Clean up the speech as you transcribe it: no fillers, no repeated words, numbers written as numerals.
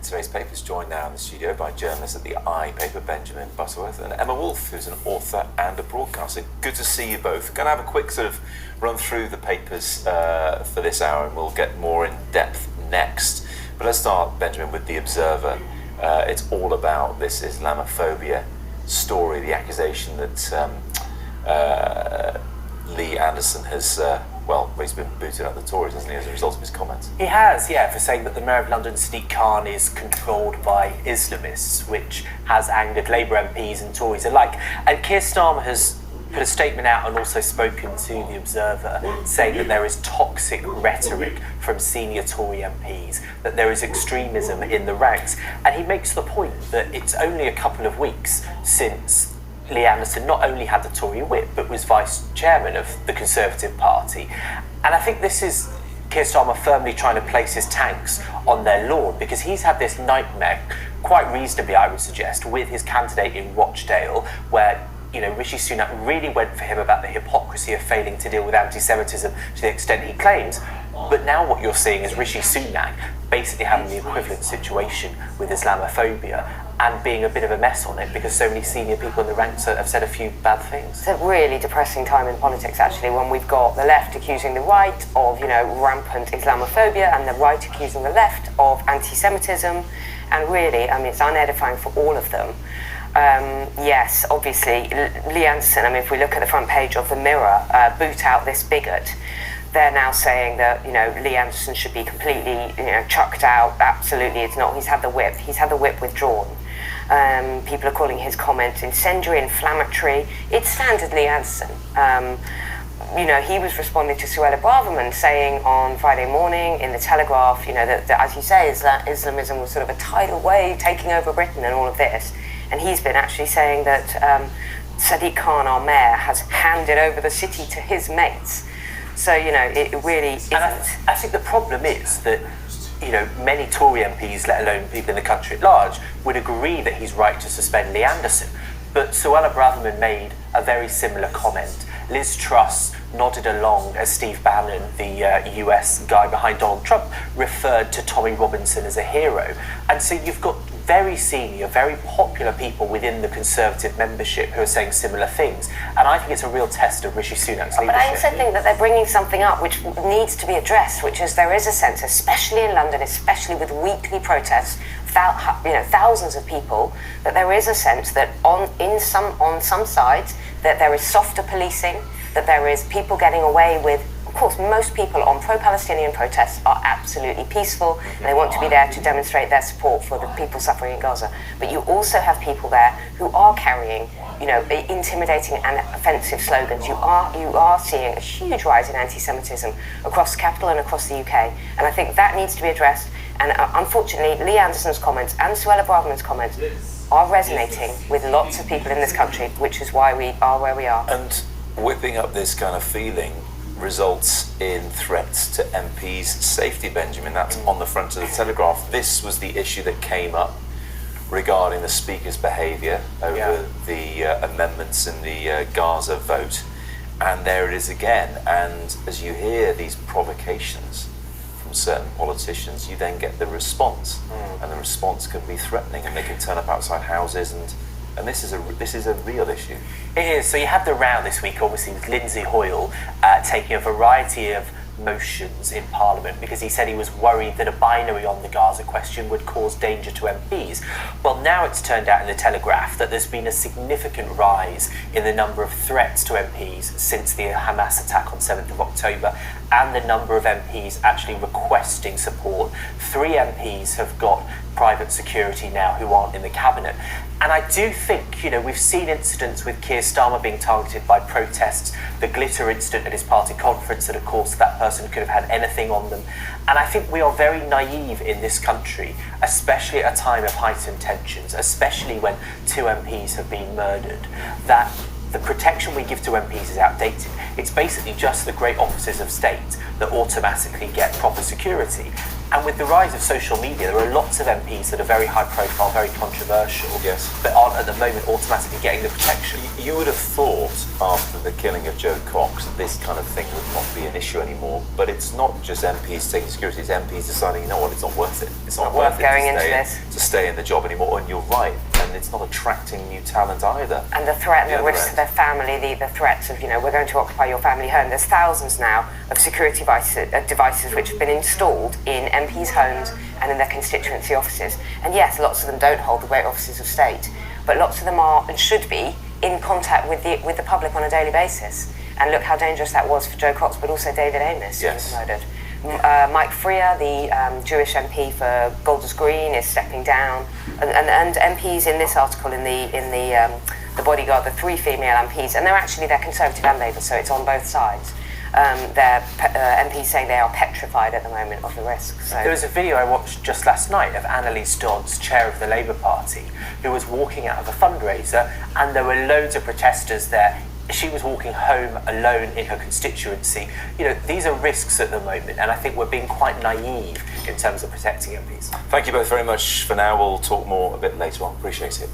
in today's papers, joined now in the studio by journalists at the I-Paper, Benjamin Butterworth, and Emma Wolfe, who's an author and a broadcaster. Good to see you both. Going to have a quick sort of run through the papers for this hour, and we'll get more in depth next. But let's start, Benjamin, with The Observer. It's all about this Islamophobia story, the accusation that Lee Anderson has... he's been booted out of the Tories, hasn't he, as a result of his comments? He has, yeah, for saying that the Mayor of London, Sadiq Khan, is controlled by Islamists, which has angered Labour MPs and Tories alike. And Keir Starmer has put a statement out and also spoken to The Observer, saying that there is toxic rhetoric from senior Tory MPs, that there is extremism in the ranks. And he makes the point that it's only a couple of weeks since Lee Anderson not only had the Tory whip, but was vice chairman of the Conservative Party. And I think this is Keir Starmer firmly trying to place his tanks on their lawn, because he's had this nightmare, quite reasonably I would suggest, with his candidate in Rochdale, where Rishi Sunak really went for him about the hypocrisy of failing to deal with anti-Semitism to the extent he claims. But now what you're seeing is Rishi Sunak basically having the equivalent situation with Islamophobia and being a bit of a mess on it, because so many senior people in the ranks have said a few bad things. It's a really depressing time in politics, actually, when we've got the left accusing the right of, rampant Islamophobia, and the right accusing the left of anti-Semitism. And really, it's unedifying for all of them. Yes, obviously, Lee Anderson, if we look at the front page of the Mirror, boot out this bigot. They're now saying that, Lee Anderson should be completely, chucked out. Absolutely, it's not. He's had the whip. He's had the whip withdrawn. People are calling his comments incendiary, inflammatory. It's standard Lee Anderson. He was responding to Suella Braverman saying on Friday morning in the Telegraph, that as you say, Islamism was sort of a tidal wave taking over Britain and all of this. And he's been actually saying that Sadiq Khan, our mayor, has handed over the city to his mates. So, it really isn't. And I think the problem is that, many Tory MPs, let alone people in the country at large, would agree that he's right to suspend Lee Anderson. But Suella Braverman made a very similar comment. Liz Truss nodded along as Steve Bannon, the US guy behind Donald Trump, referred to Tommy Robinson as a hero. And so you've got very senior, very popular people within the Conservative membership who are saying similar things. And I think it's a real test of Rishi Sunak's leadership. But I also think that they're bringing something up which needs to be addressed, which is there is a sense, especially in London, especially with weekly protests, thousands of people, that there is a sense that on some sides that there is softer policing, that there is people getting away with. Of course, most people on pro-Palestinian protests are absolutely peaceful, and they want to be there to demonstrate their support for the people suffering in Gaza. But you also have people there who are carrying, intimidating and offensive slogans. You are seeing a huge rise in anti-Semitism across the capital and across the UK, and I think that needs to be addressed. And unfortunately, Lee Anderson's comments and Suella Braverman's comments are resonating with lots of people in this country, which is why we are where we are. And whipping up this kind of feeling results in threats to MPs' safety, Benjamin. That's on the front of the Telegraph. This was the issue that came up regarding the Speaker's behaviour over the amendments in the Gaza vote. And there it is again. And as you hear these provocations from certain politicians, you then get the response. And the response can be threatening, and they can turn up outside houses, and this is a real issue. It is. So you had the row this week, obviously, with Lindsay Hoyle taking a variety of motions in Parliament because he said he was worried that a binary on the Gaza question would cause danger to MPs. Well, now it's turned out in the Telegraph that there's been a significant rise in the number of threats to MPs since the Hamas attack on 7th of October, and the number of MPs actually requesting support. 3 MPs have got private security now who aren't in the cabinet. And I do think, we've seen incidents with Keir Starmer being targeted by protests, the glitter incident at his party conference, that of course that person could have had anything on them. And I think we are very naive in this country, especially at a time of heightened tensions, especially when 2 MPs have been murdered, that the protection we give to MPs is outdated. It's basically just the great officers of state that automatically get proper security. And with the rise of social media, there are lots of MPs that are very high profile, very controversial, Yes. but aren't at the moment automatically getting the protection. You would have thought after the killing of Joe Cox that this kind of thing would not be an issue anymore. But it's not just MPs taking security, it's MPs deciding, you know what, it's not worth it. It's not worth it going to into stay this. to stay in the job anymore. And you're right, and it's not attracting new talent either. And the threat and The the other risk to end. their family, the threats of, we're going to occupy your family home. There's thousands now of security devices which have been installed in MPs' homes and in their constituency offices. And yes, lots of them don't hold the great offices of state, but lots of them are and should be in contact with the public on a daily basis. And look how dangerous that was for Joe Cox, but also David Amess, who was Yes. murdered. Mike Freer, the Jewish MP for Golders Green, is stepping down, and MPs in this article in the Bodyguard, the 3 female MPs, and they're Conservative and Labour, so it's on both sides. They're MPs saying they are petrified at the moment of the risk. So. There was a video I watched just last night of Annalise Dodds, chair of the Labour Party, who was walking out of a fundraiser, and there were loads of protesters there. She was walking home alone in her constituency. These are risks at the moment, and I think we're being quite naive in terms of protecting MPs. Thank you both very much for now. We'll talk more a bit later on. Appreciate it.